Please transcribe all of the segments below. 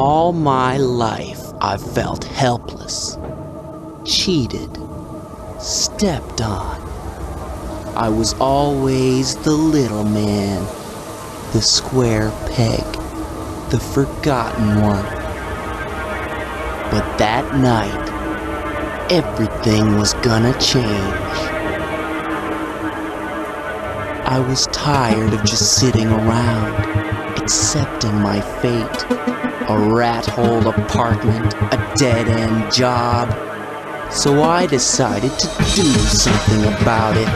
All my life, I've felt helpless, cheated, stepped on. I was always the little man, the square peg, the forgotten one. But that night, everything was gonna change. I was tired of just sitting around, accepting my fate. A rat-hole apartment, a dead-end job. So I decided to do something about it.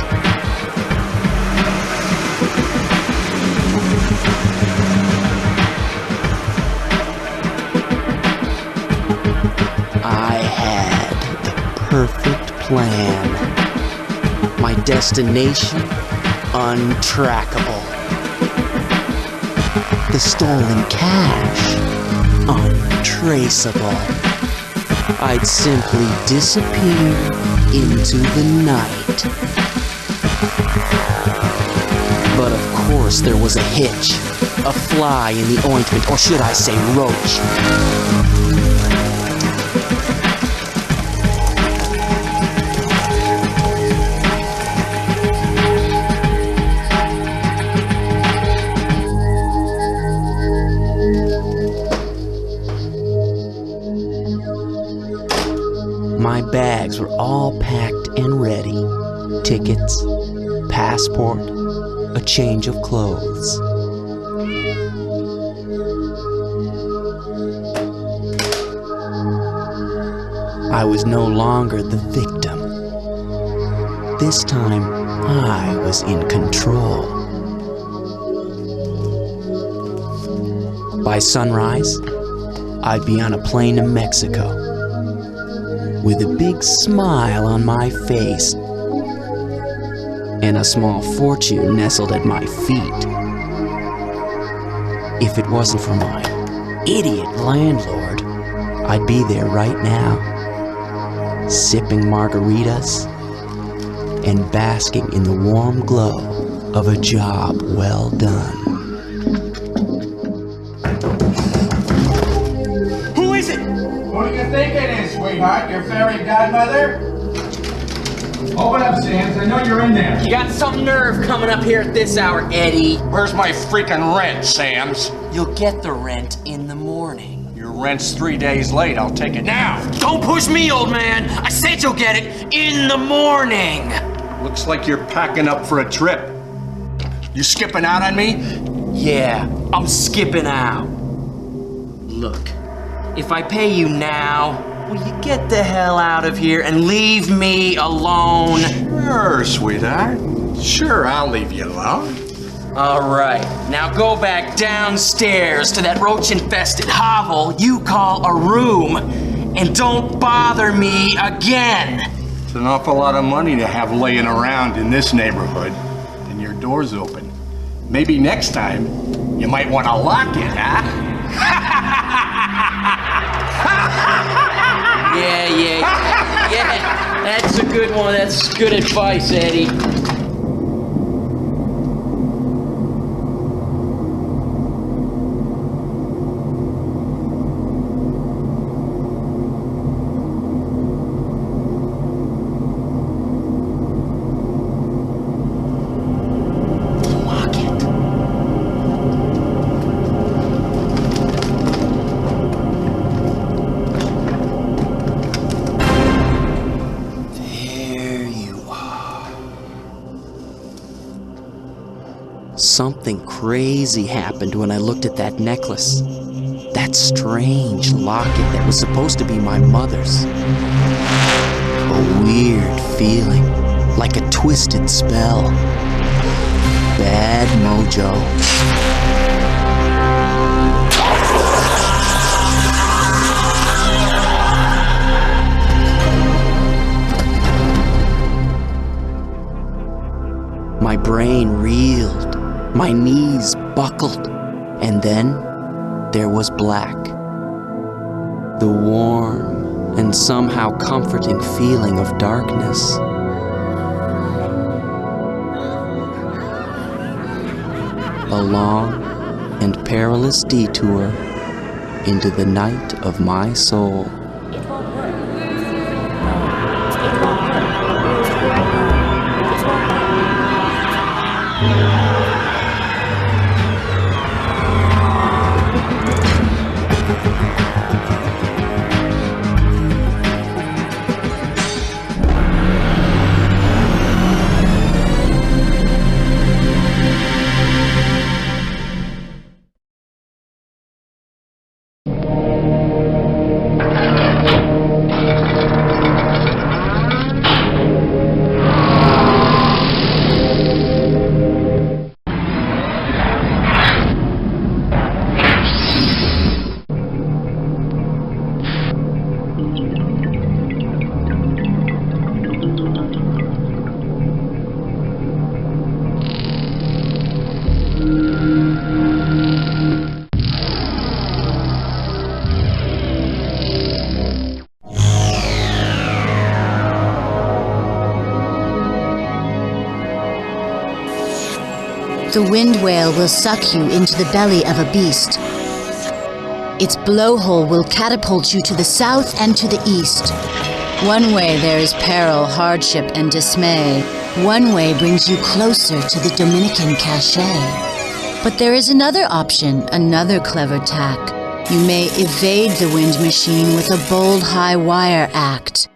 I had the perfect plan. My destination, untrackable. The stolen cash, untraceable. I'd simply disappear into the night. But of course there was a hitch, a fly in the ointment, or should I say roach. My bags were all packed and ready. Tickets, passport, a change of clothes. I was no longer the victim. This time, I was in control. By sunrise, I'd be on a plane to Mexico, with a big smile on my face and a small fortune nestled at my feet. If it wasn't for my idiot landlord, I'd be there right now, sipping margaritas and basking in the warm glow of a job well done. Who is it? Who do you think it is, sweetheart? Your fairy godmother? Open up, Sam's. I know you're in there. You got some nerve coming up here at this hour, Eddie. Where's my freaking rent, Sam's? You'll get the rent in the morning. Your rent's 3 days late. I'll take it now. Don't push me, old man. I said you'll get it in the morning. Looks like you're packing up for a trip. You skipping out on me? Yeah, I'm skipping out. Look, if I pay you now, will you get the hell out of here and leave me alone? Sure, sweetheart. Sure, I'll leave you alone. All right, now go back downstairs to that roach-infested hovel you call a room, and don't bother me again. It's an awful lot of money to have laying around in this neighborhood, and your door's open. Maybe next time, you might want to lock it, huh? Yeah, that's a good one. That's good advice, Eddie. Something crazy happened when I looked at that necklace. That strange locket that was supposed to be my mother's. A weird feeling, like a twisted spell. Bad mojo. My brain reeled. My knees buckled, and then there was black. The warm and somehow comforting feeling of darkness. A long and perilous detour into the night of my soul. The wind whale will suck you into the belly of a beast. Its blowhole will catapult you to the south and to the east. One way there is peril, hardship, and dismay. One way brings you closer to the Dominican cachet. But there is another option, another clever tack. You may evade the wind machine with a bold high wire act.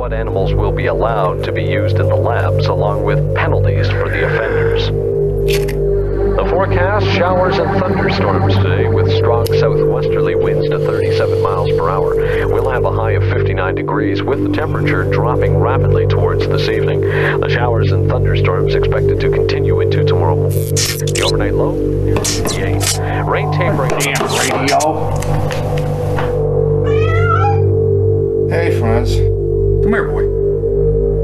What animals will be allowed to be used in the labs, along with penalties for the offenders. The forecast, showers and thunderstorms today with strong southwesterly winds to 37 miles per hour. We'll have a high of 59 degrees with the temperature dropping rapidly towards this evening. The showers and thunderstorms expected to continue into tomorrow. The overnight low near 58. Rain tapering. Damn radio. Hey, Franz. Come here, boy.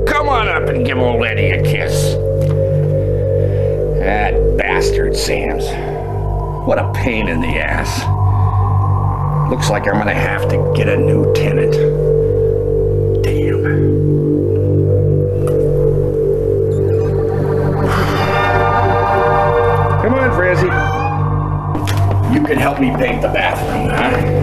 Come on up and give old Eddie a kiss. That bastard Sam's. What a pain in the ass. Looks like I'm gonna have to get a new tenant. Damn. Come on, Franzie. You can help me paint the bathroom, huh?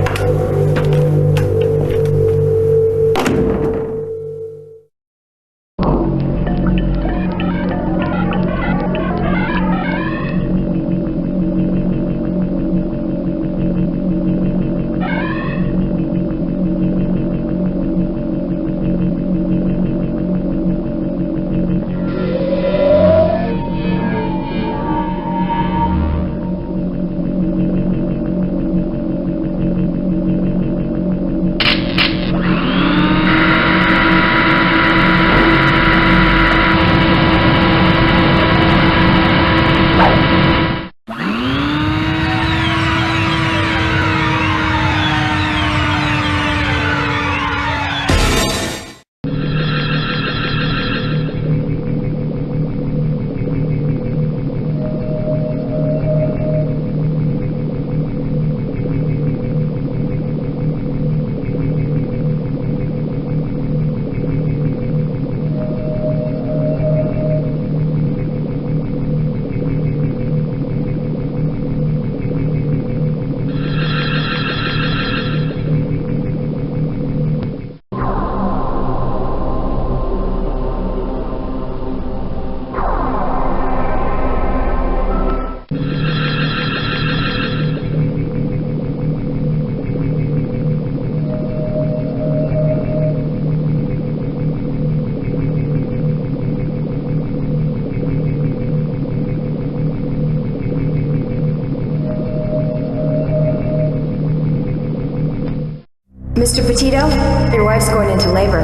Mr. Petito, your wife's going into labor.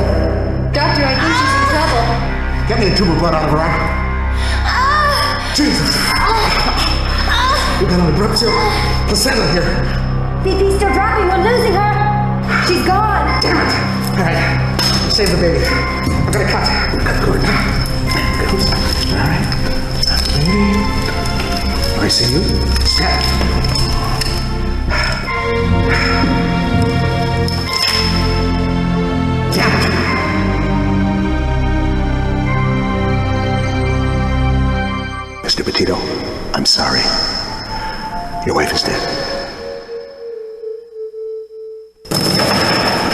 Doctor, I think she's in trouble. Get me a tube of blood out of her arm. Jesus! We got an abrupt placenta here. VP, start dropping, we're losing her! She's gone! Damn it! Alright, save the baby. I'm gonna cut. Good. Alright. Baby. I see you. Step. Damn it! Mr. Petito, I'm sorry. Your wife is dead.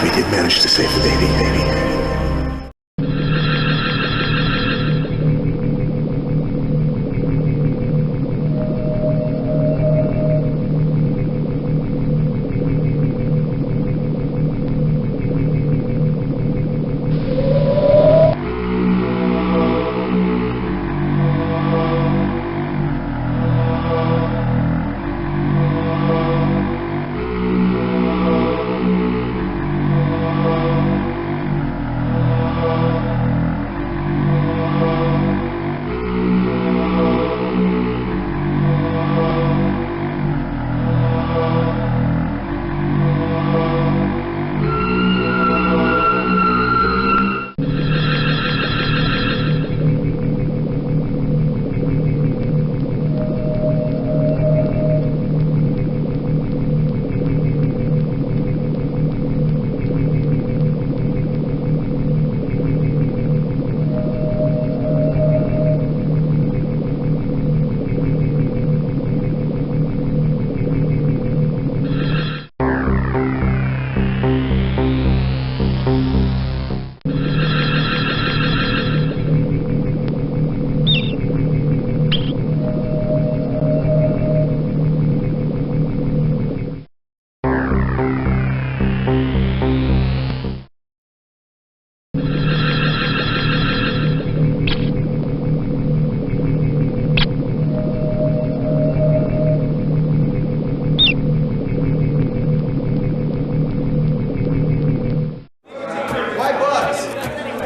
We did manage to save the baby.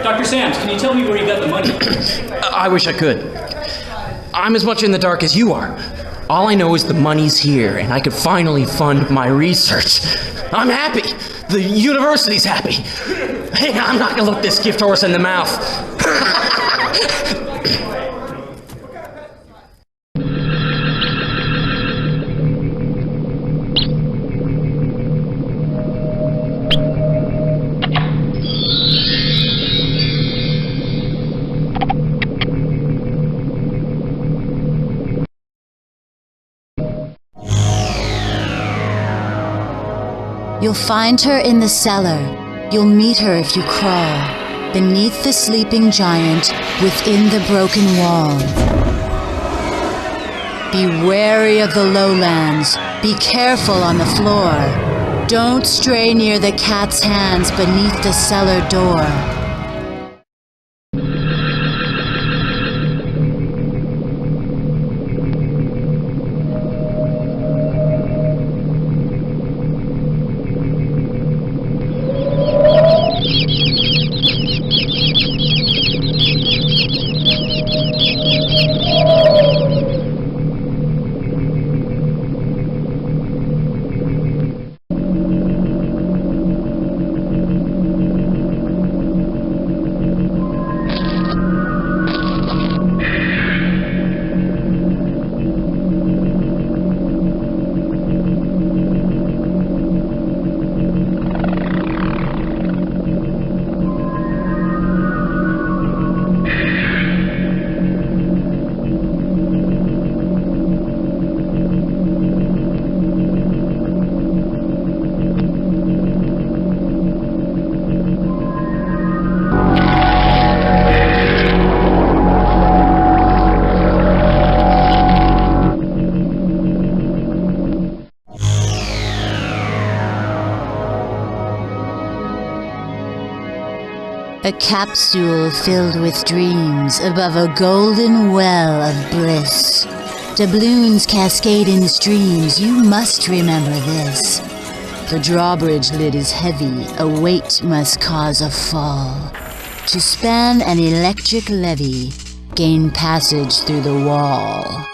Dr. Sams, can you tell me where you got the money? I wish I could. I'm as much in the dark as you are. All I know is the money's here, and I could finally fund my research. I'm happy. The university's happy. Hey, I'm not gonna look this gift horse in the mouth. You'll find her in the cellar. You'll meet her if you crawl, beneath the sleeping giant, within the broken wall. Be wary of the lowlands. Be careful on the floor. Don't stray near the cat's hands beneath the cellar door. A capsule filled with dreams above a golden well of bliss. Doubloons cascade in streams, you must remember this. The drawbridge lid is heavy, a weight must cause a fall. To span an electric levee, gain passage through the wall.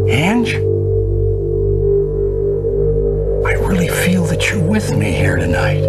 Ange? I really feel that you're with me here tonight.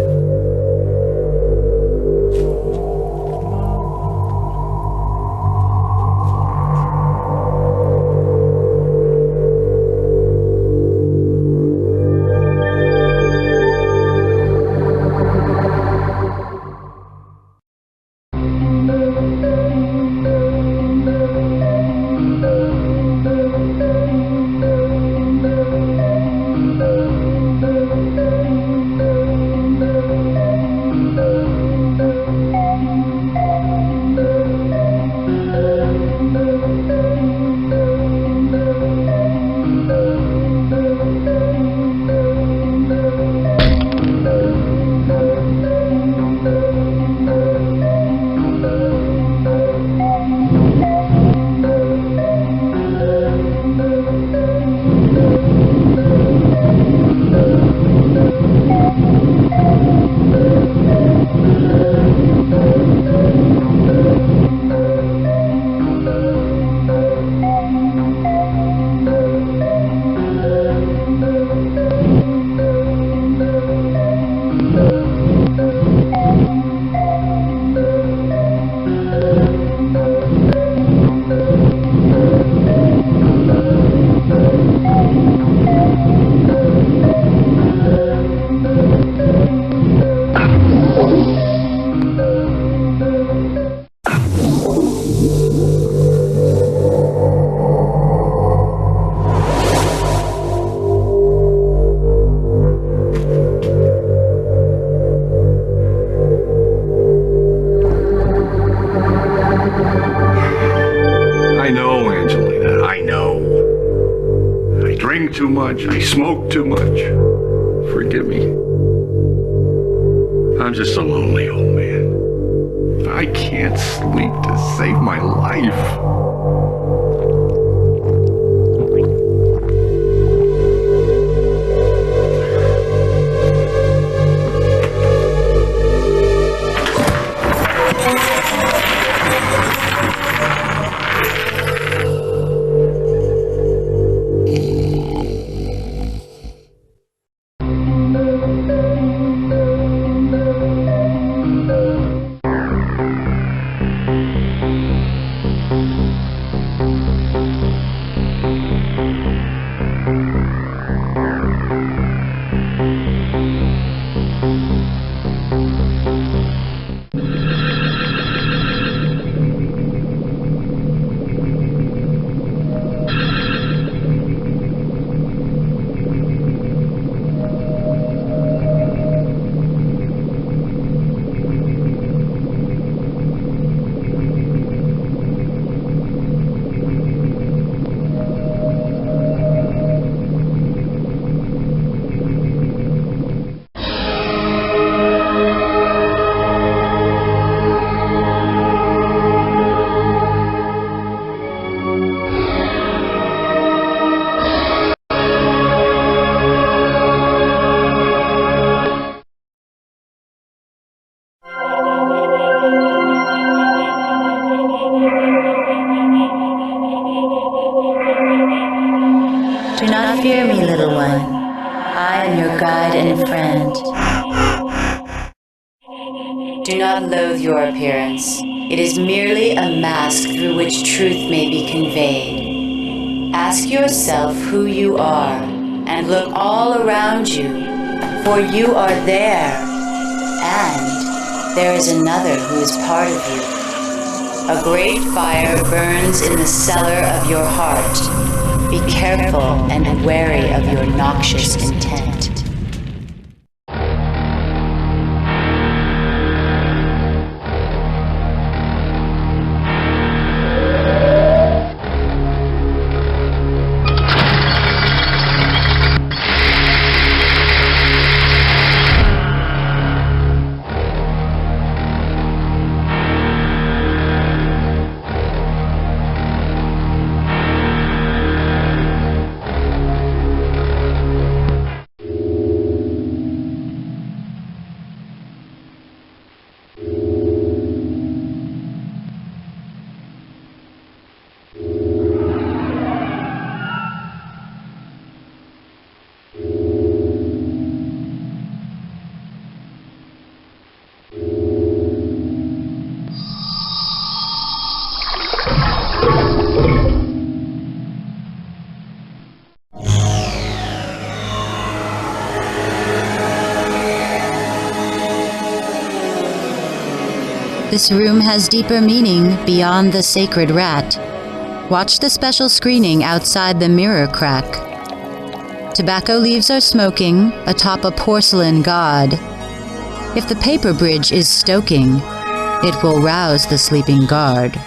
Too much. I smoke too much. Forgive me. I'm just a lonely old man. I can't sleep to save my life. fear me, little one. I am your guide and friend. Do not loathe your appearance. It is merely a mask through which truth may be conveyed. Ask yourself who you are, and look all around you, for you are there, and there is another who is part of you. A great fire burns in the cellar of your heart. Be careful and wary of your noxious intent. This room has deeper meaning beyond the sacred rat. Watch the special screening outside the mirror crack. Tobacco leaves are smoking atop a porcelain god. If the paper bridge is stoking, it will rouse the sleeping guard.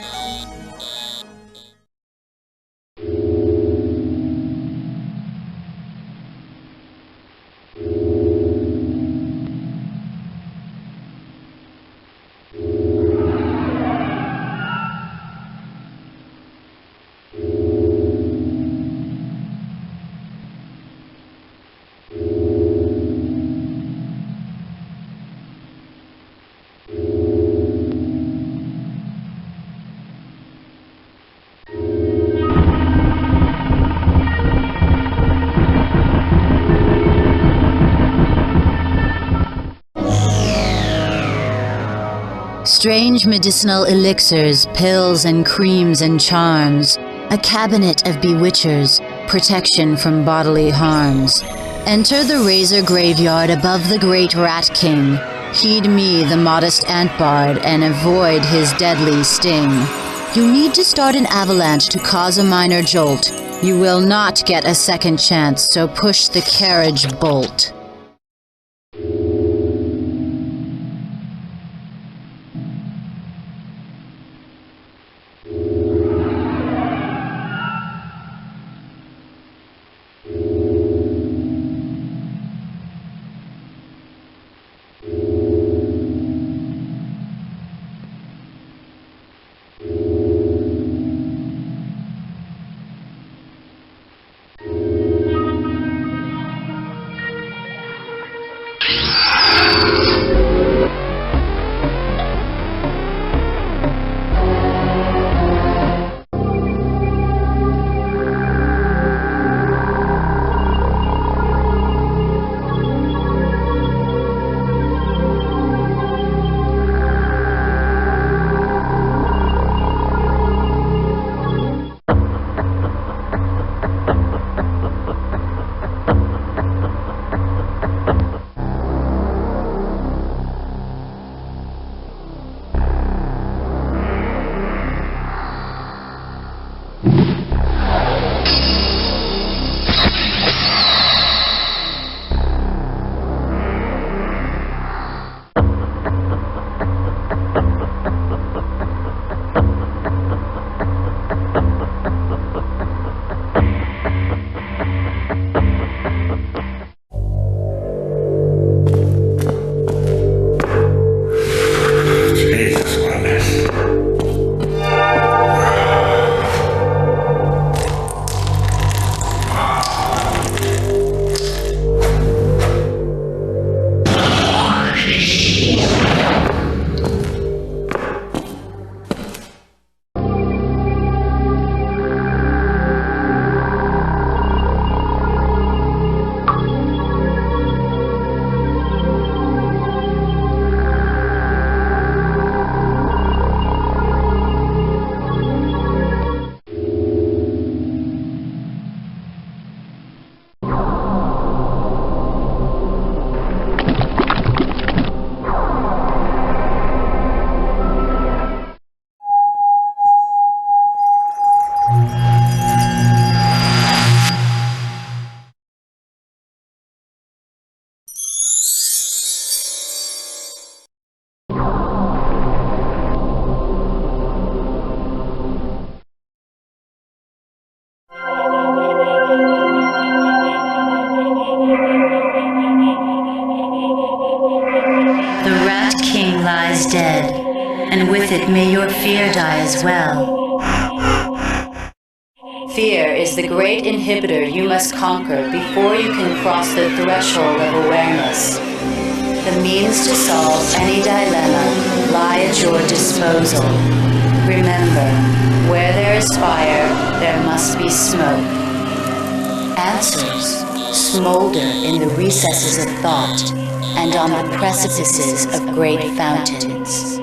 Strange medicinal elixirs, pills and creams and charms, a cabinet of bewitchers, protection from bodily harms. Enter the razor graveyard above the great rat king. Heed me, the modest ant bard, and avoid his deadly sting. You need to start an avalanche to cause a minor jolt. You will not get a second chance, so push the carriage bolt. The Rat King lies dead, and with it may your fear die as well. Fear is the great inhibitor you must conquer before you can cross the threshold of awareness. The means to solve any dilemma lie at your disposal. Remember, where there is fire, there must be smoke. Answers smolder in the recesses of thought and on the precipices of great fountains.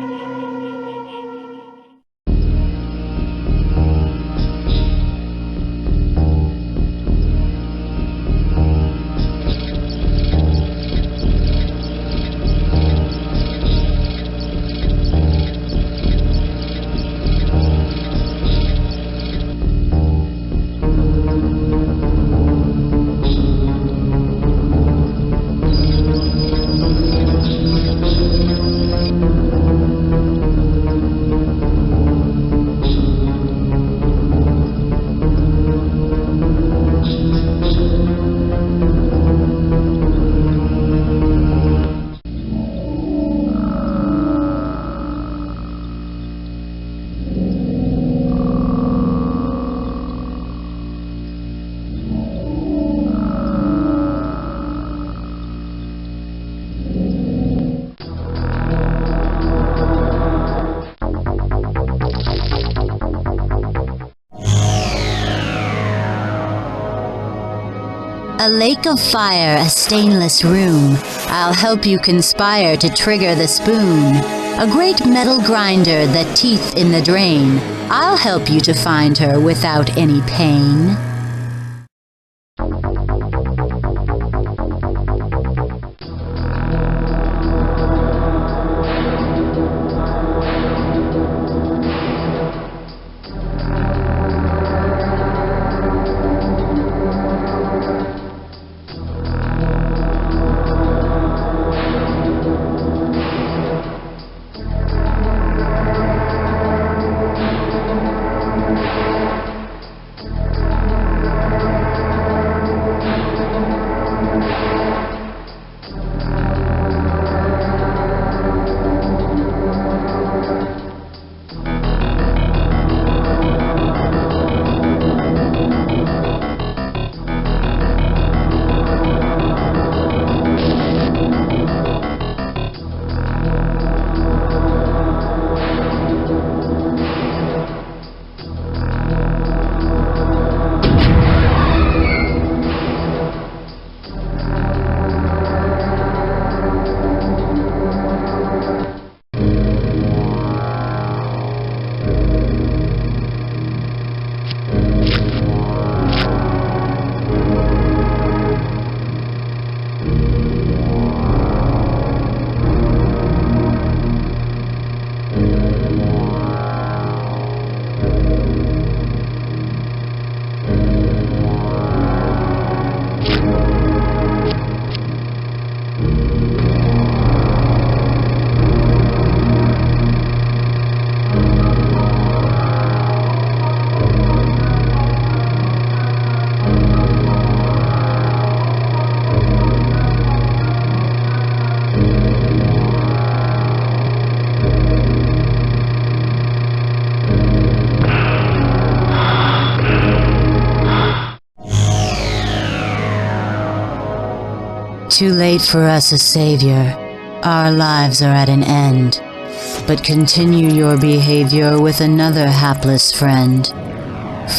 A lake of fire, a stainless room. I'll help you conspire to trigger the spoon. A great metal grinder, the teeth in the drain. I'll help you to find her without any pain. Too late for us a savior. Our lives are at an end. But continue your behavior with another hapless friend.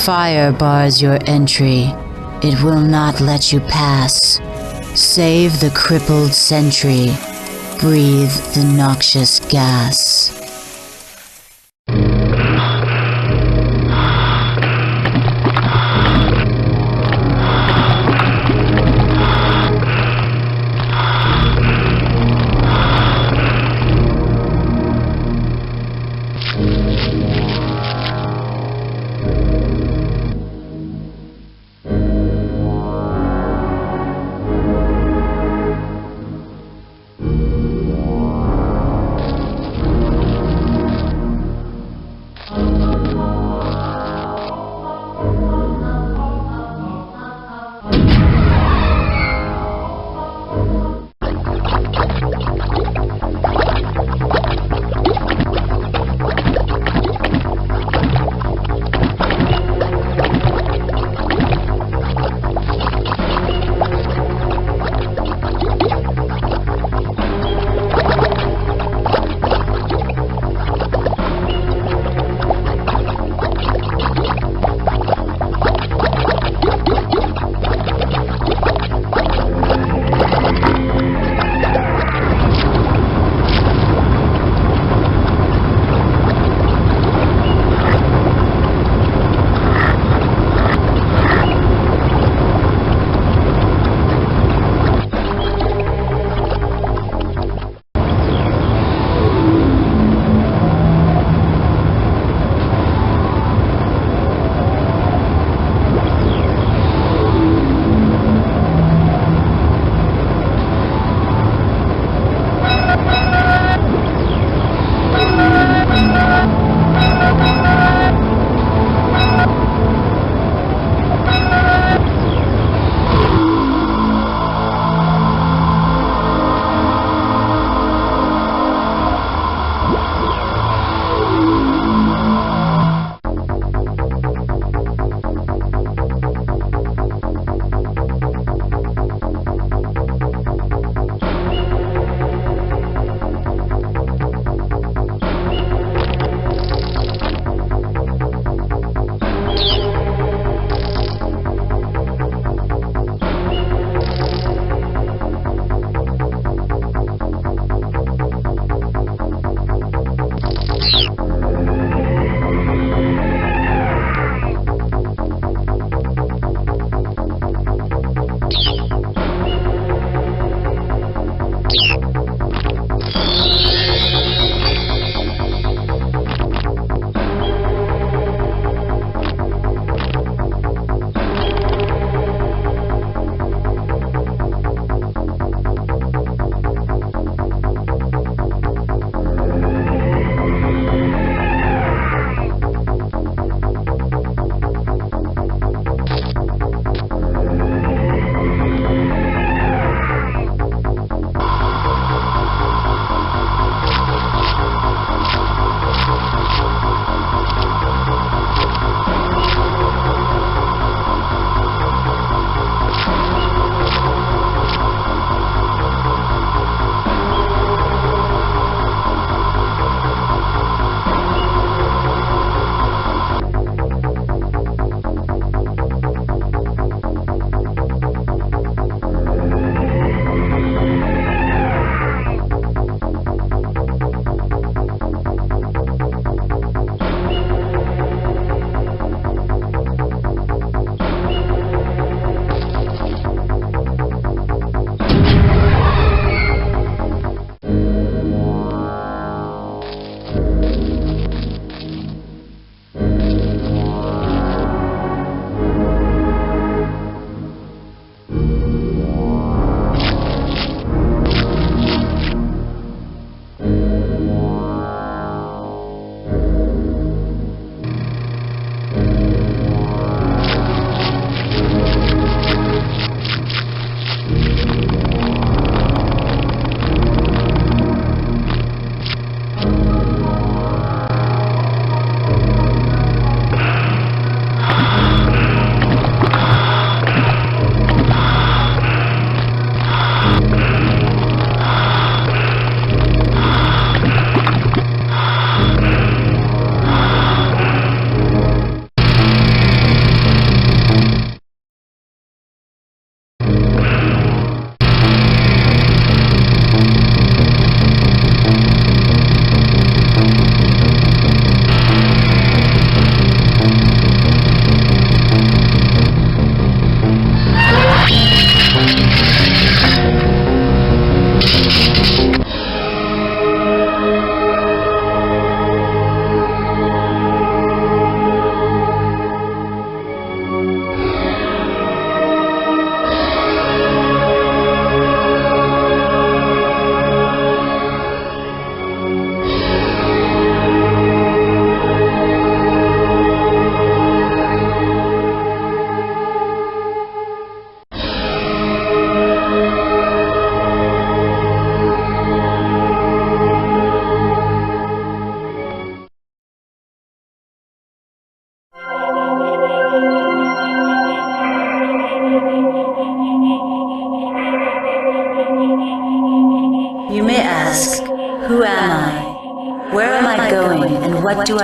Fire bars your entry. It will not let you pass. Save the crippled sentry. Breathe the noxious gas.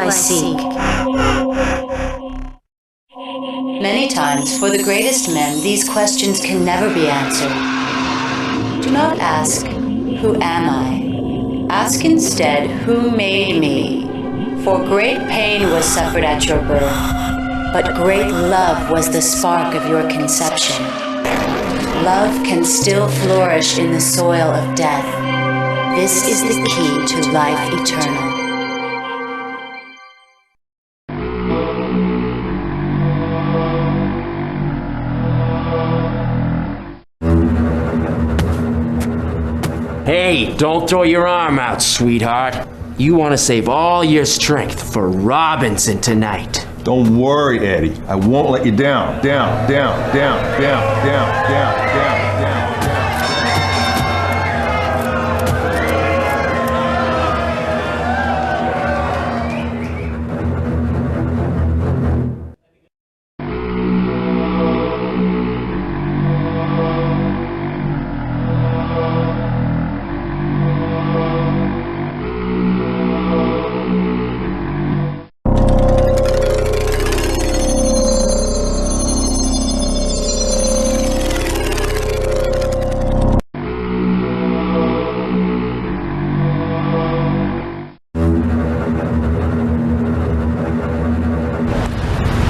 I seek? Many times, for the greatest men, these questions can never be answered. Do not ask, who am I? Ask instead, who made me? For great pain was suffered at your birth, but great love was the spark of your conception. Love can still flourish in the soil of death. This is the key to life eternal. Hey, don't throw your arm out, sweetheart. You want to save all your strength for Robinson tonight. Don't worry, Eddie. I won't let you down. Down, down, down, down, down, down, down, down.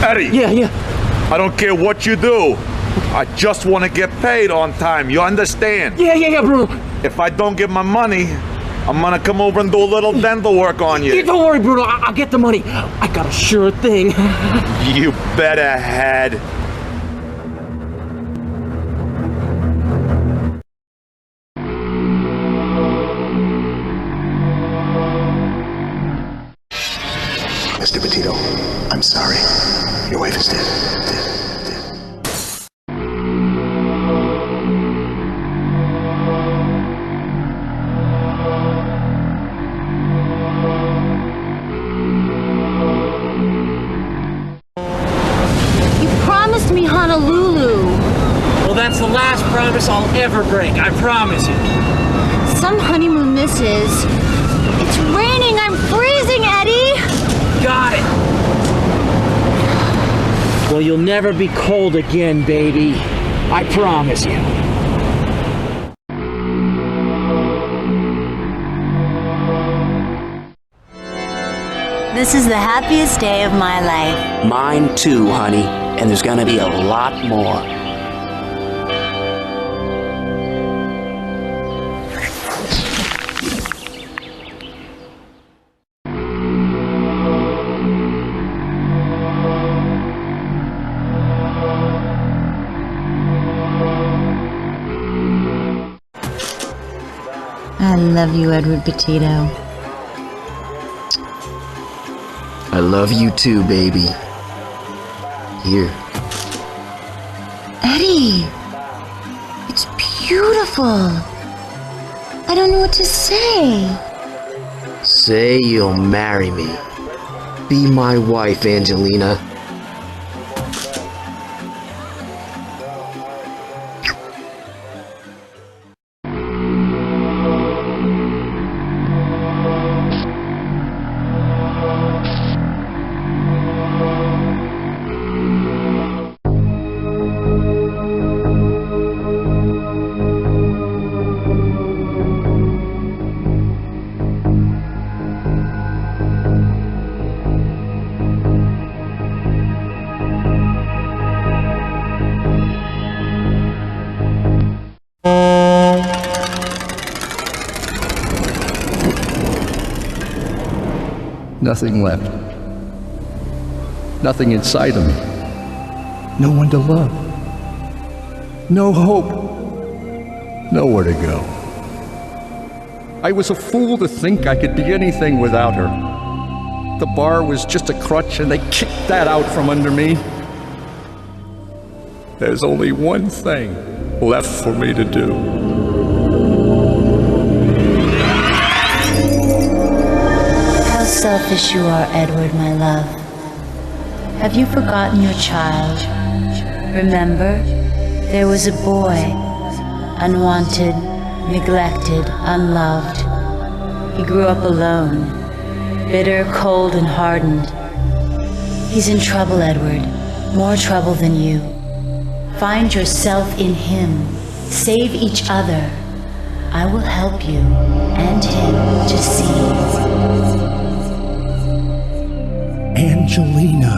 Eddie! Yeah. I don't care what you do. I just want to get paid on time. You understand? Yeah, Bruno. If I don't get my money, I'm gonna come over and do a little dental work on you. Yeah, don't worry, Bruno. I'll get the money. I got a sure thing. You better had. Mr. Petito, I'm sorry. Your wife is dead. You promised me Honolulu. Well, that's the last promise I'll ever break, I promise you. Some honeymoon misses. It's raining. I'm freezing, Eddie. Got it. Well, you'll never be cold again, baby. I promise you. This is the happiest day of my life. Mine too, honey. And there's gonna be a lot more. I love you, Edward Petito. I love you too, baby. Here. Eddie! It's beautiful. I don't know what to say. Say you'll marry me. Be my wife, Angelina. Nothing left. Nothing inside of me. No one to love. No hope. Nowhere to go. I was a fool to think I could be anything without her. The bar was just a crutch and they kicked that out from under me. There's only one thing left for me to do. How selfish you are, Edward, my love. Have you forgotten your child? Remember, there was a boy, unwanted, neglected, unloved. He grew up alone. Bitter, cold, and hardened. He's in trouble, Edward. More trouble than you. Find yourself in him. Save each other. I will help you and him to see. Angelina.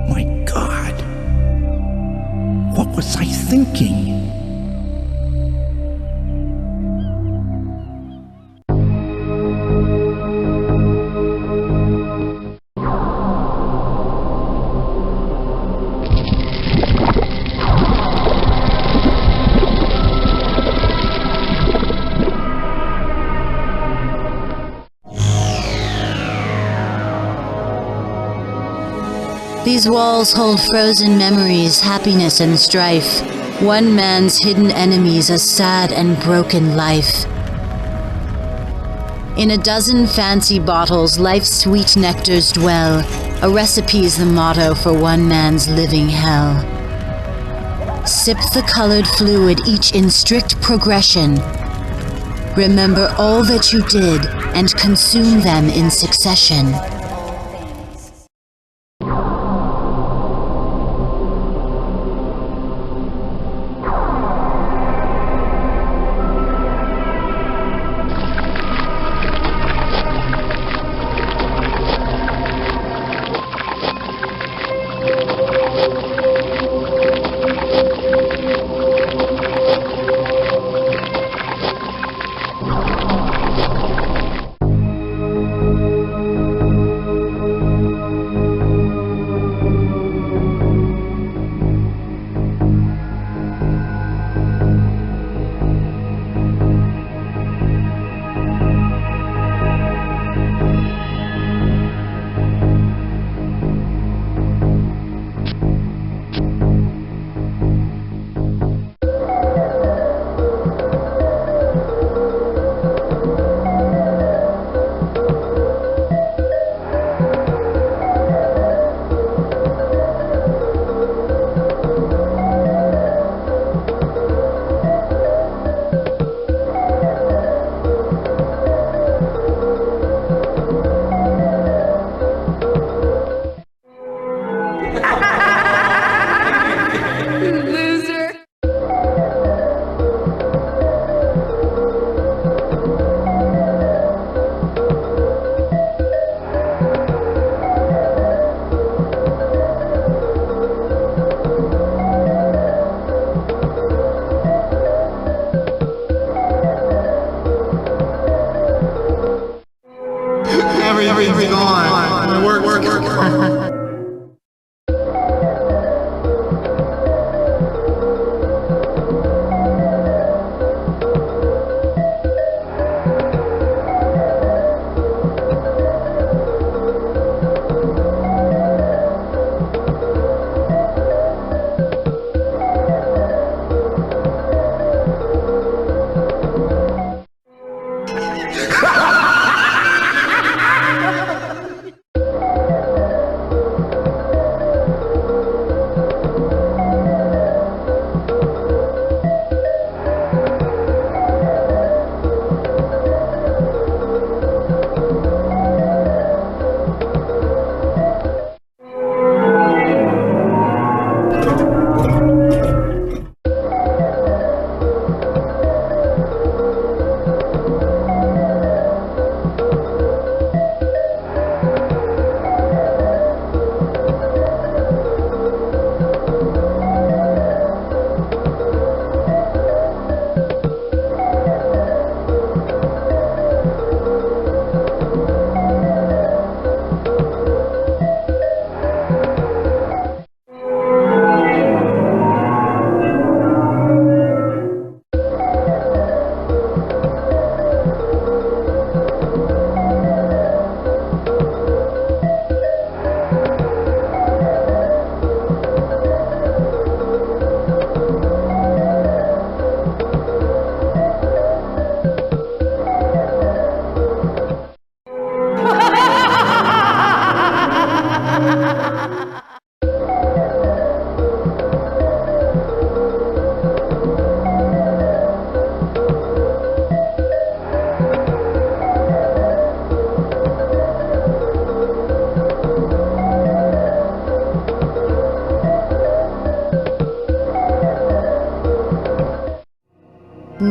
My God. What was I thinking? These walls hold frozen memories, happiness and strife. One man's hidden enemies, a sad and broken life. In a dozen fancy bottles, life's sweet nectars dwell. A recipe's the motto for one man's living hell. Sip the colored fluid, each in strict progression. Remember all that you did and consume them in succession.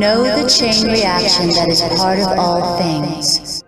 Know the chain reaction that is part of all things.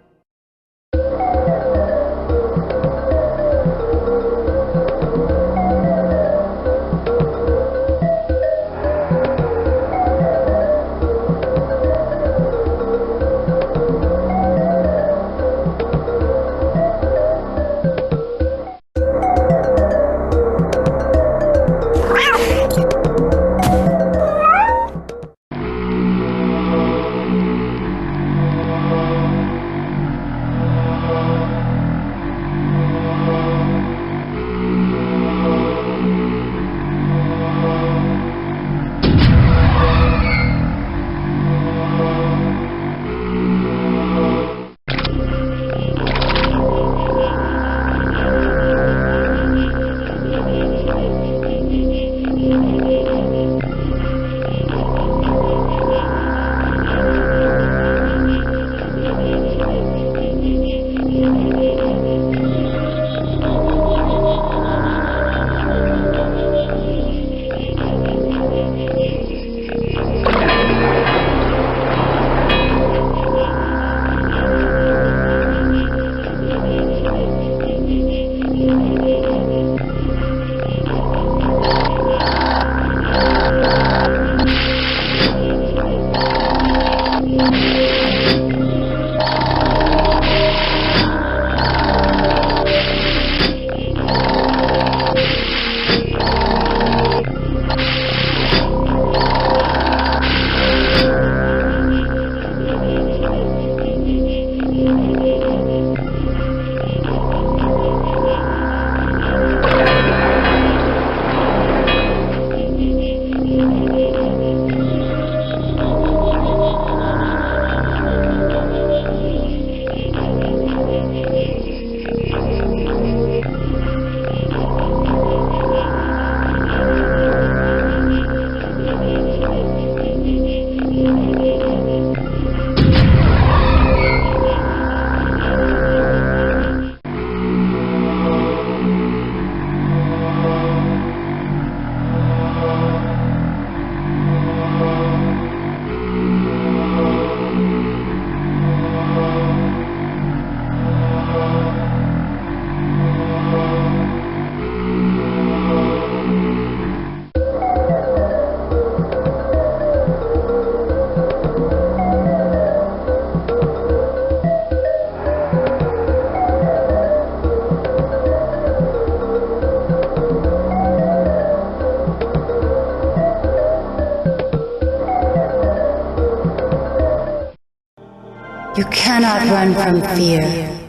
You cannot run from fear.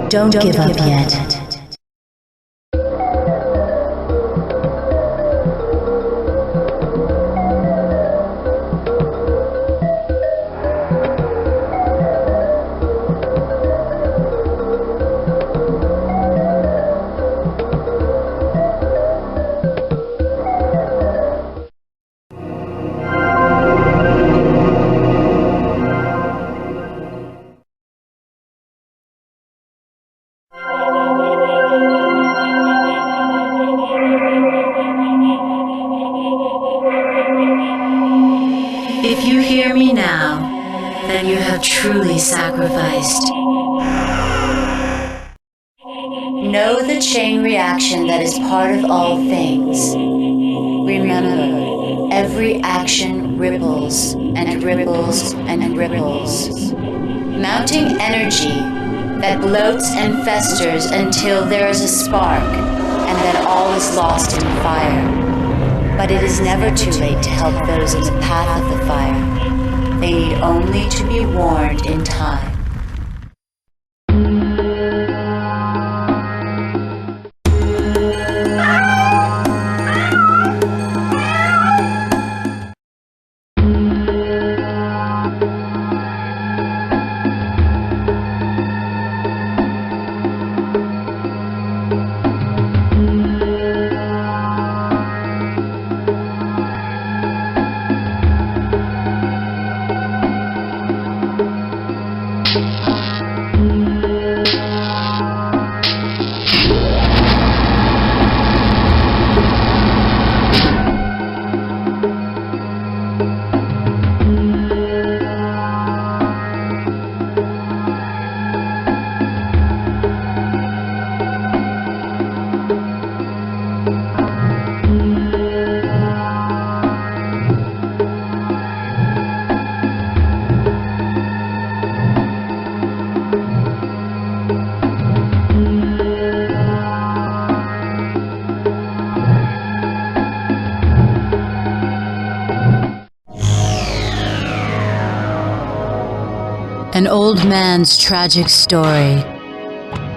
Don't give up yet. If you hear me now, then you have truly sacrificed. Know the chain reaction that is part of all things. Remember, every action ripples and ripples and ripples, mounting energy that bloats and festers until there is a spark and then all is lost in fire. But it is never too late to help those in the path of the fire. They need only to be warned in time. An old man's tragic story.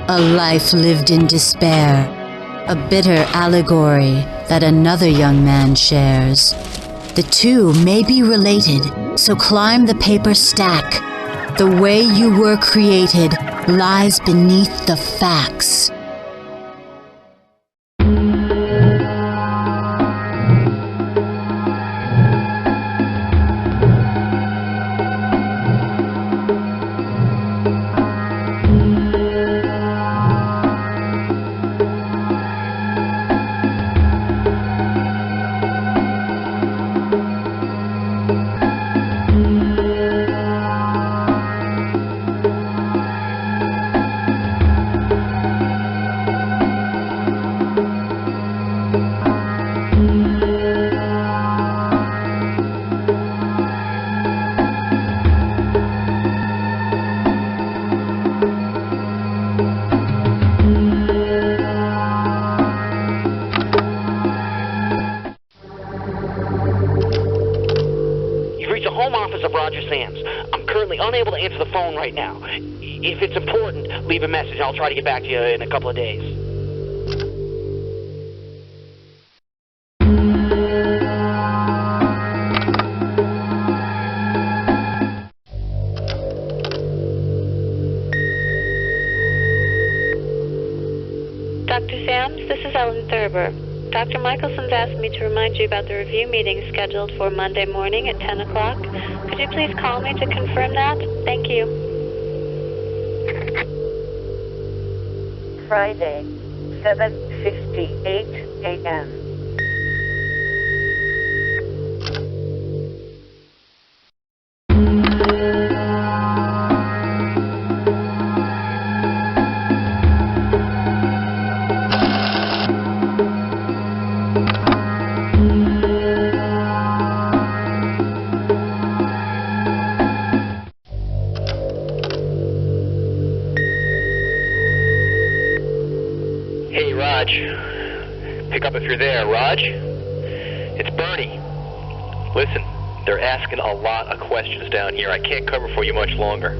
A life lived in despair. A bitter allegory that another young man shares. The two may be related, so climb the paper stack. The way you were created lies beneath the facts. Right now. If it's important, leave a message. I'll try to get back to you in a couple of days. Dr. Sams, this is Ellen Thurber. Dr. Michelson's asked me to remind you about the review meeting scheduled for Monday morning at 10 o'clock. Could you please call me to confirm that? Thank you. Friday, 7:58 a.m. Pick up if you're there, Raj. It's Bernie. Listen, they're asking a lot of questions down here. I can't cover for you much longer.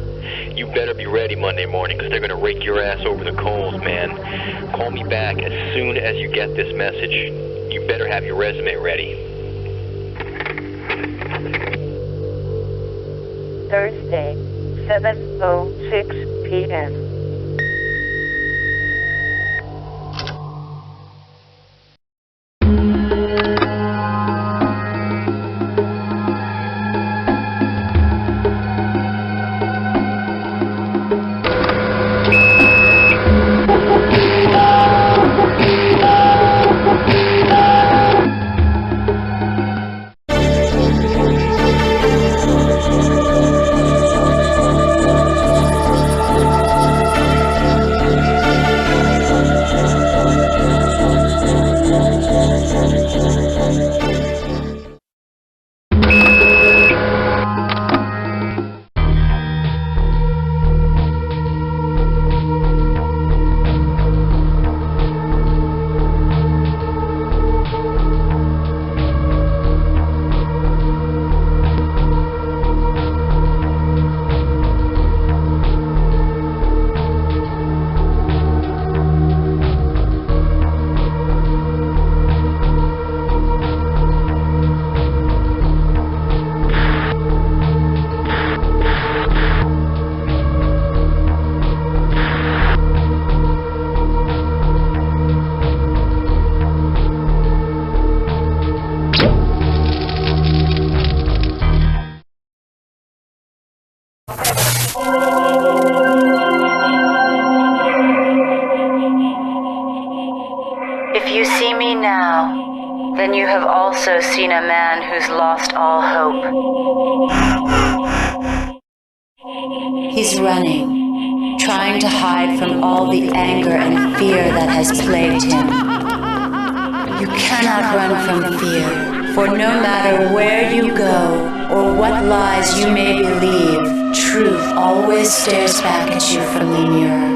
You better be ready Monday morning, because they're going to rake your ass over the coals, man. Call me back as soon as you get this message. You better have your resume ready. Thursday, 7:06 p.m. If you see me now, then you have also seen a man who's lost all hope. He's running, trying to hide from all the anger and fear that has plagued him. You cannot run from fear, for no matter where you go or what lies you may believe, truth always stares back at you from the mirror.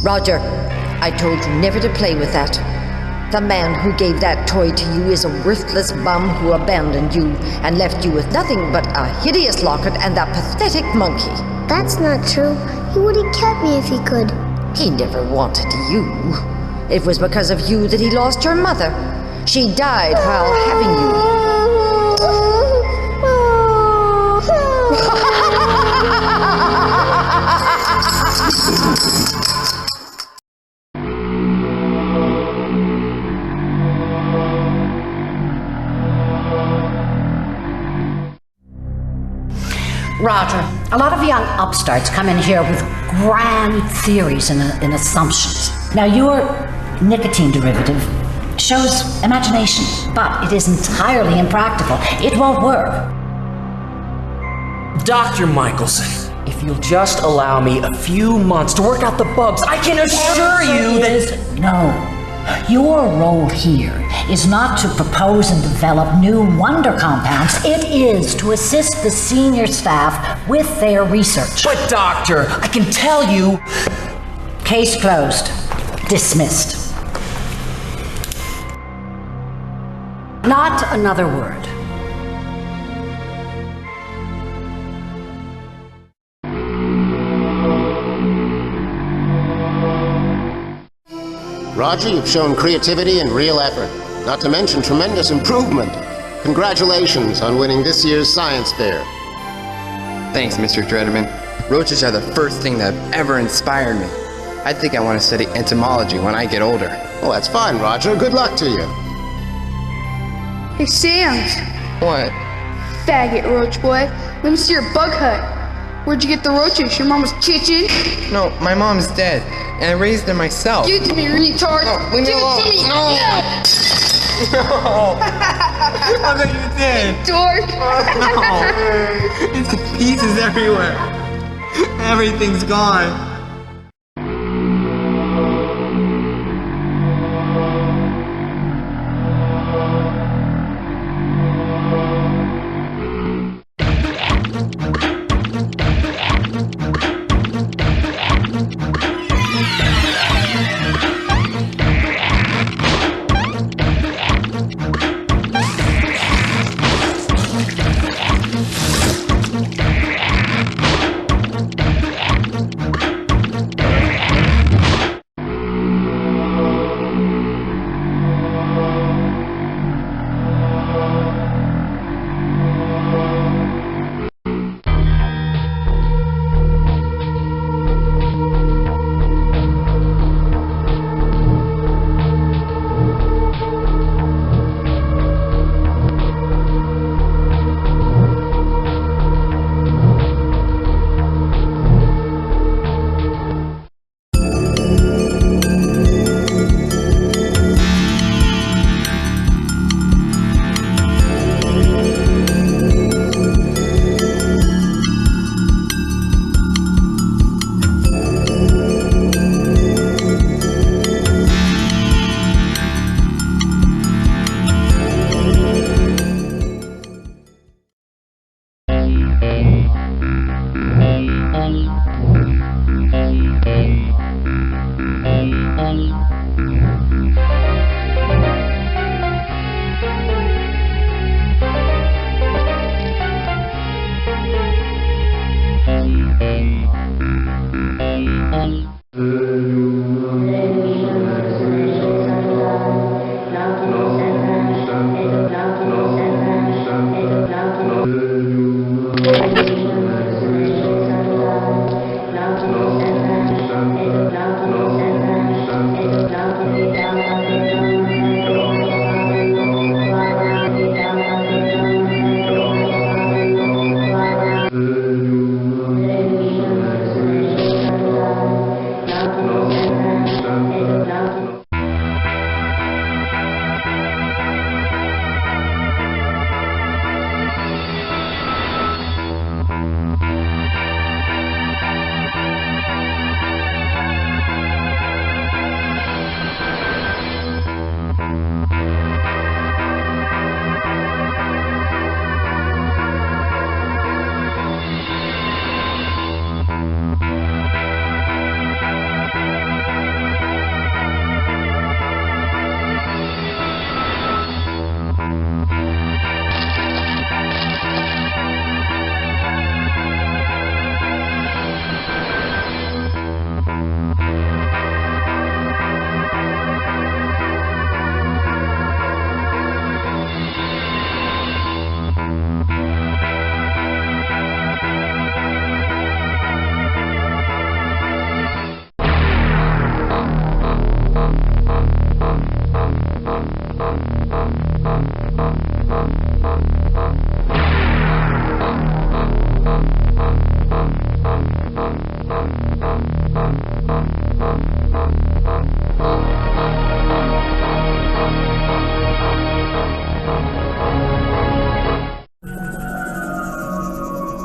Roger, I told you never to play with that. The man who gave that toy to you is a worthless bum who abandoned you and left you with nothing but a hideous locket and that pathetic monkey. That's not true. He would have kept me if he could. He never wanted you. It was because of you that he lost your mother. She died while having you. Roger, a lot of young upstarts come in here with grand theories and assumptions. Now, your nicotine derivative shows imagination, but it is entirely impractical. It won't work. Dr. Michelson, if you'll just allow me a few months to work out the bugs, I can assure you that... No. Your role here is not to propose and develop new wonder compounds. It is to assist the senior staff with their research. But doctor, I can tell you... Case closed. Dismissed. Not another word. Roger, you've shown creativity and real effort, not to mention tremendous improvement. Congratulations on winning this year's science fair. Thanks, Mr. Dreadman. Roaches are the first thing that ever inspired me. I think I want to study entomology when I get older. Well, that's fine, Roger. Good luck to you. Hey, Sam's. What? Faggot, roach boy. Let me see your bug hut. Where'd you get the roaches? Your mama's kitchen? No, my mom's dead, and I raised her myself. Give it to me, retard! No, leave me alone! Give it to me! No! No! I thought you did! Dork! No! It's pieces everywhere. Everything's gone.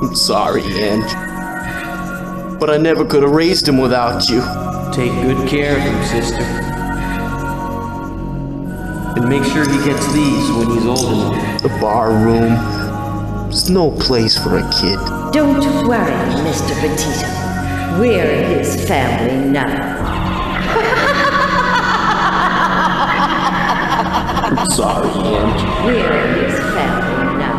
I'm sorry, Ange. But I never could have raised him without you. Take good care of him, sister. And make sure he gets these when he's old enough. The bar room. There's no place for a kid. Don't worry, Mr. Petito. We're his family now. I'm sorry, Ange. We're his family now.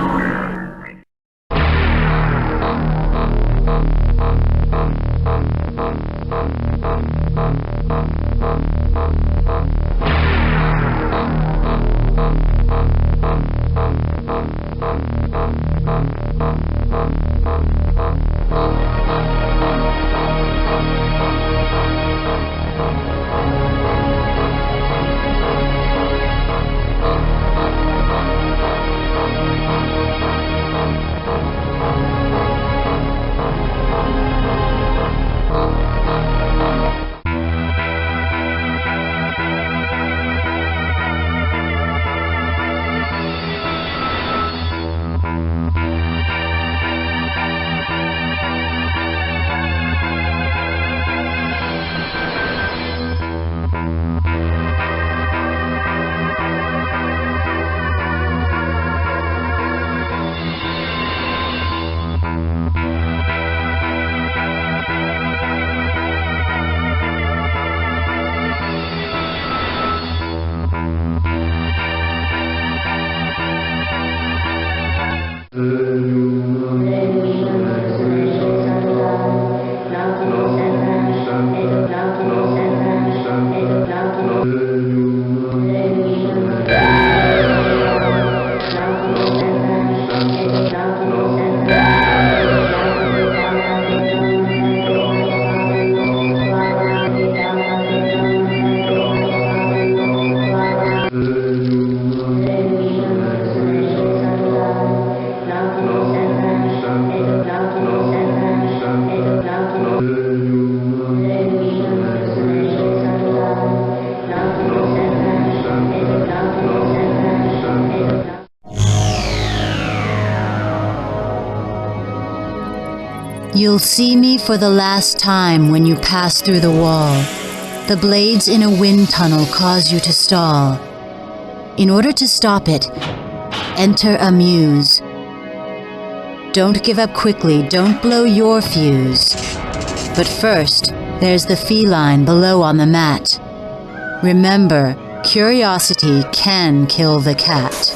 You'll see me for the last time when you pass through the wall. The blades in a wind tunnel cause you to stall. In order to stop it, enter a muse. Don't give up quickly, don't blow your fuse. But first, there's the feline below on the mat. Remember, curiosity can kill the cat.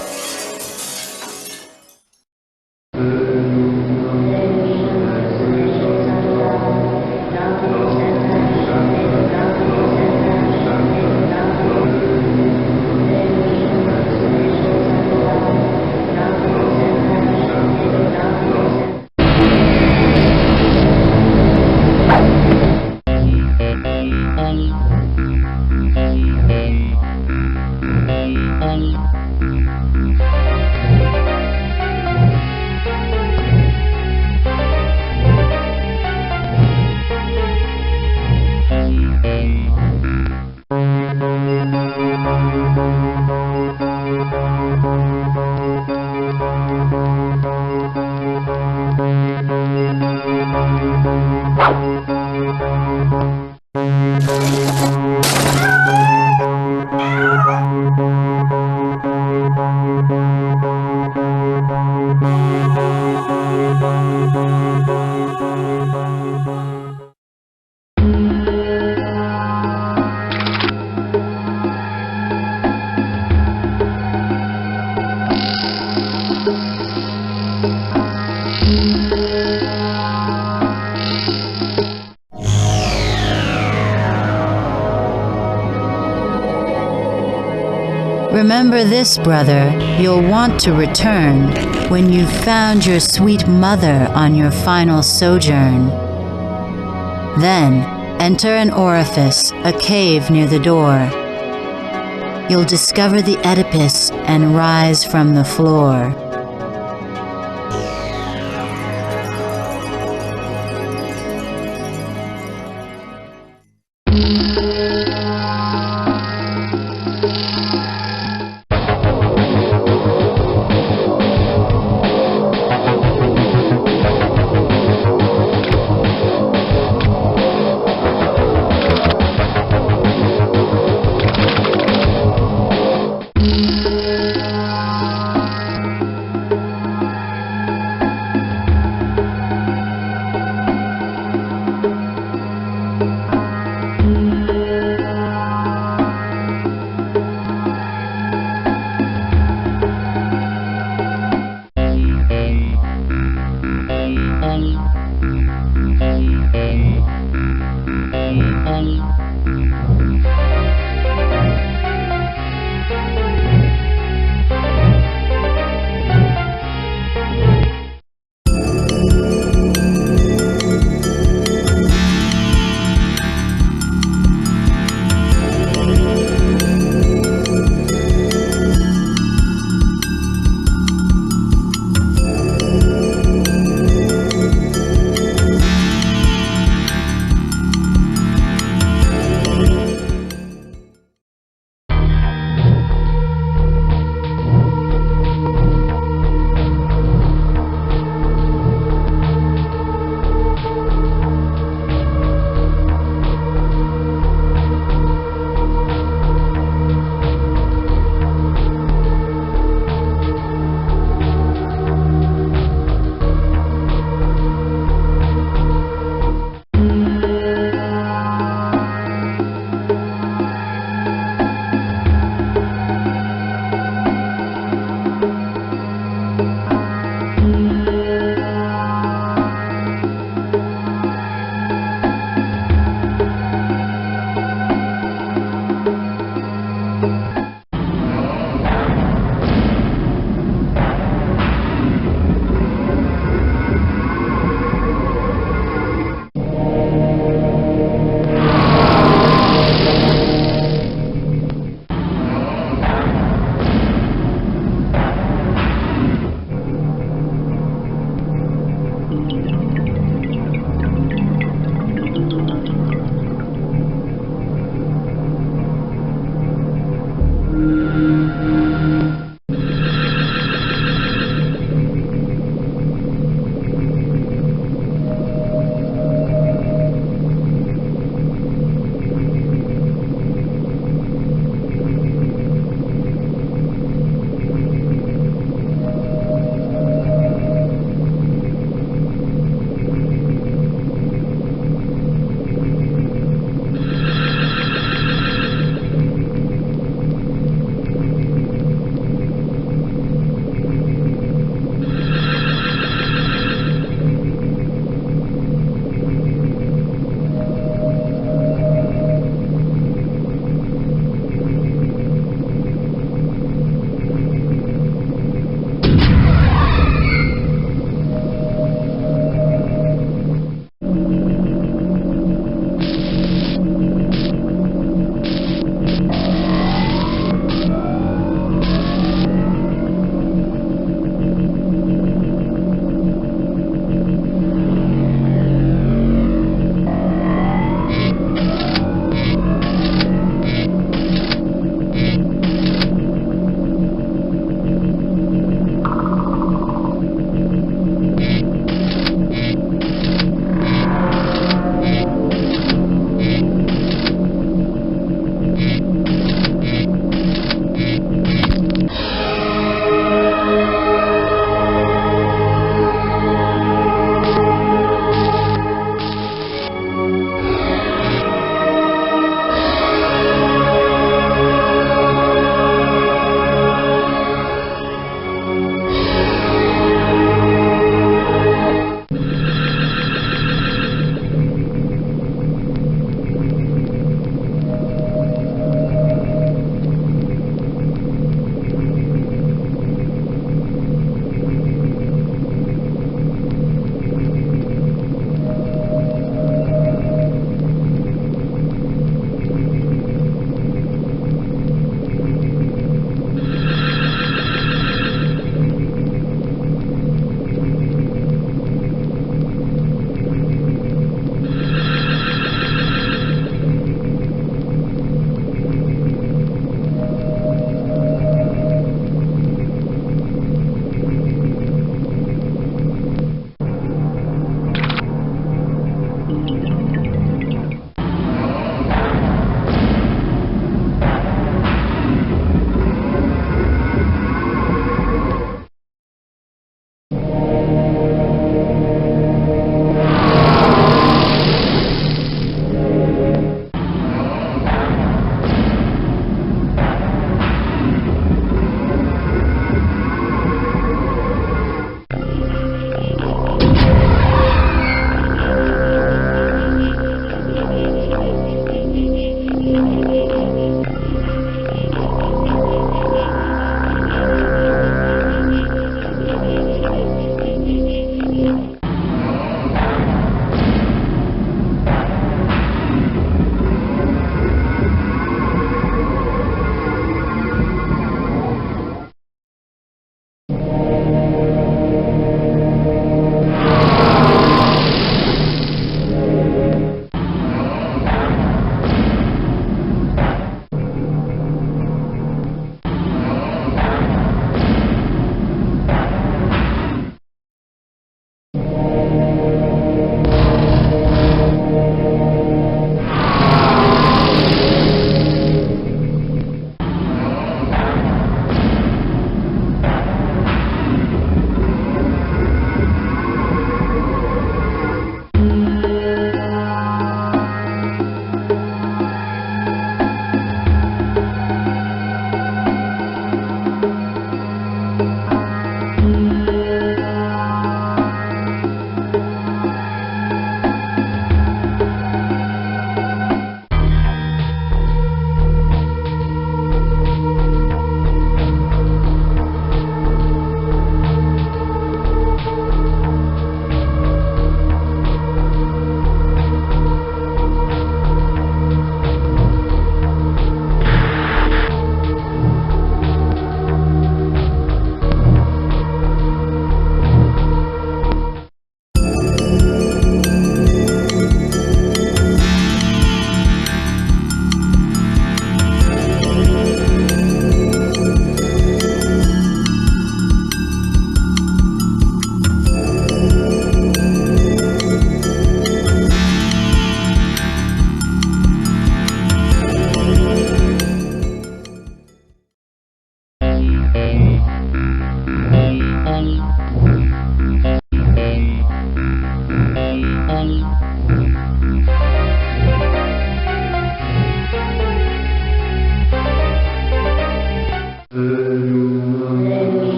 Remember this, brother, you'll want to return when you've found your sweet mother on your final sojourn. Then, enter an orifice, a cave near the door. you'll discover the Oedipus and rise from the floor.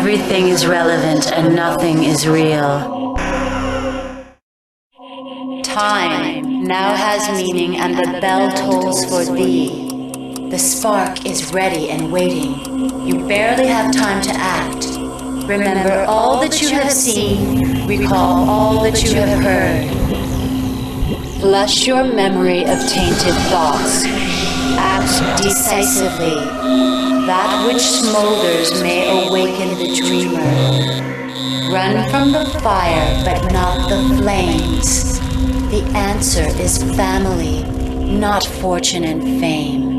Everything is relevant and nothing is real. Time now has meaning and the bell tolls for thee. The spark is ready and waiting. You barely have time to act. Remember all that you have seen. Recall all that you have heard. Flush your memory of tainted thoughts. Act decisively. That which smolders may awaken the dreamer. Run from the fire, but not the flames. The answer is family, not fortune and fame.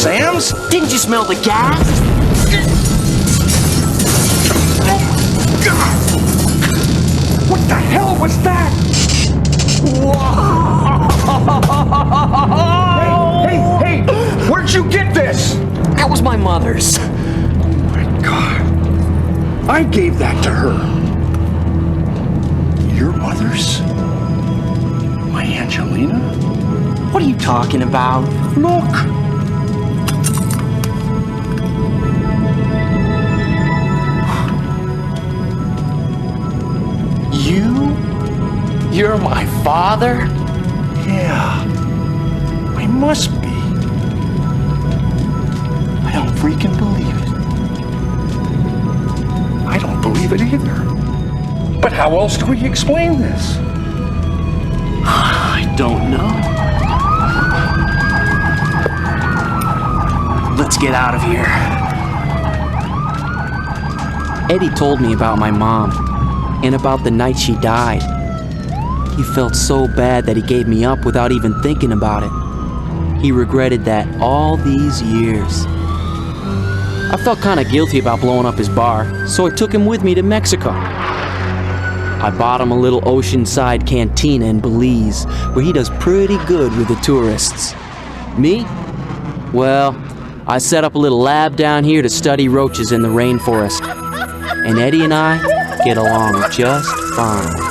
Sam's? Didn't you smell the gas? What the hell was that? Hey, where'd you get this? That was my mother's. Oh my God. I gave that to her. Your mother's? My Angelina? What are you talking about? Look. You're my father? Yeah. I must be. I don't freaking believe it. I don't believe it either. But how else do we explain this? I don't know. Let's get out of here. Eddie told me about my mom and about the night she died. He felt so bad that he gave me up without even thinking about it. He regretted that all these years. I felt kind of guilty about blowing up his bar, so I took him with me to Mexico. I bought him a little oceanside cantina in Belize, where he does pretty good with the tourists. Me? Well, I set up a little lab down here to study roaches in the rainforest. And Eddie and I get along just fine.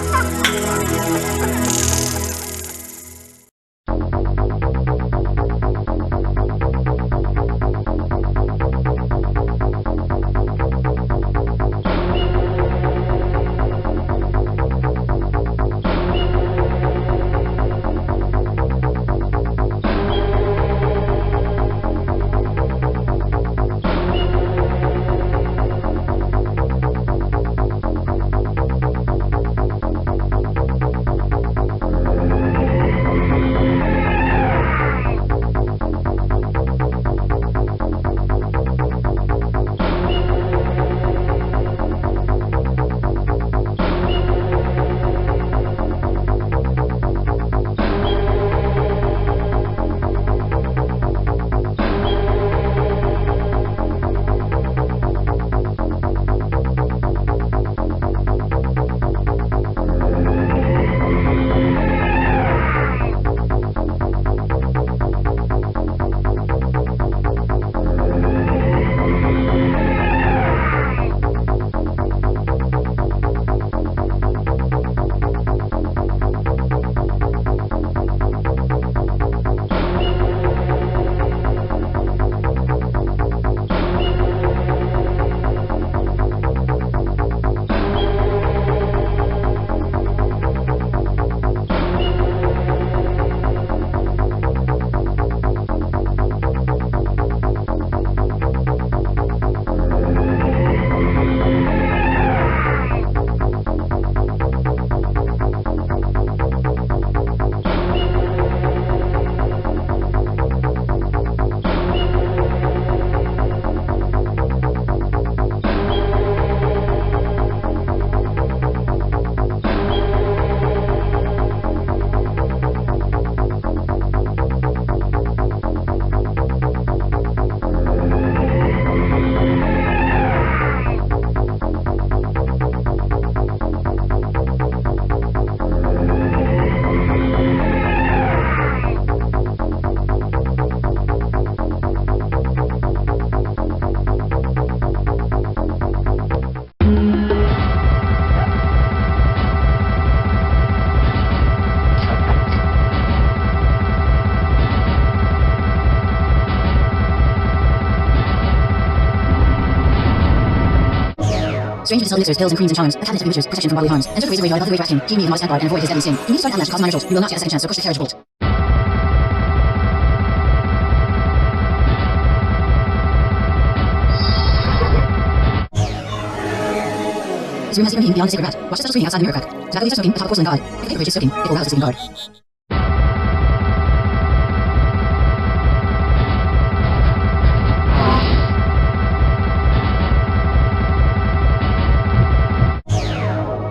Strange facility mixers, pills, and creams and charms. A cabinet of bewitchers, protection from bodily harms. Enter the freezer radio, another radioactive. Keep me in the standby and avoid his deadly sting. You need to start an avalanche to cause minor jolt. You will not get a second chance, so push the carriage bolt. This room has secret meaning beyond the sacred rat. Watch the special screening outside the mirror crack. Tobacco leaves are soaking atop a porcelain god. If the paper bridge is soaking, it will rouse the sleeping guard.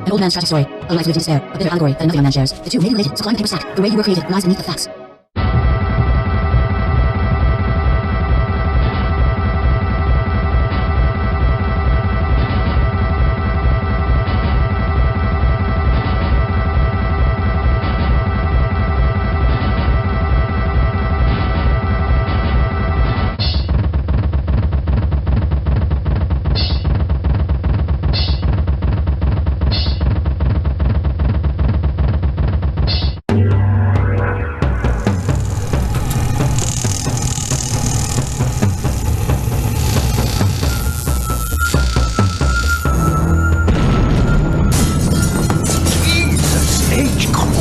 An old man's tragic story. A life lived in despair. A bitter allegory that another young man shares. The two may be related, so climb the paper stack. The way you were created lies beneath the facts.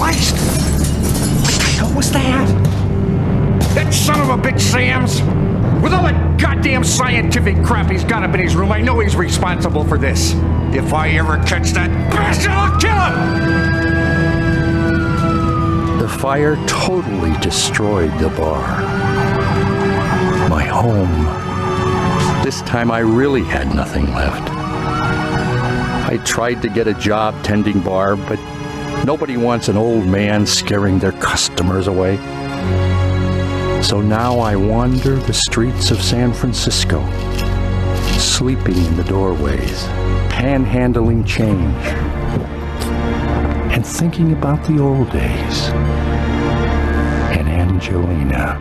Christ! What the hell was that? That son of a bitch Sam's! With all that goddamn scientific crap he's got up in his room, I know he's responsible for this. If I ever catch that bastard, I'll kill him! The fire totally destroyed the bar. My home. This time I really had nothing left. I tried to get a job tending bar, but nobody wants an old man scaring their customers away. So now I wander the streets of San Francisco, sleeping in the doorways, panhandling change, and thinking about the old days and Angelina.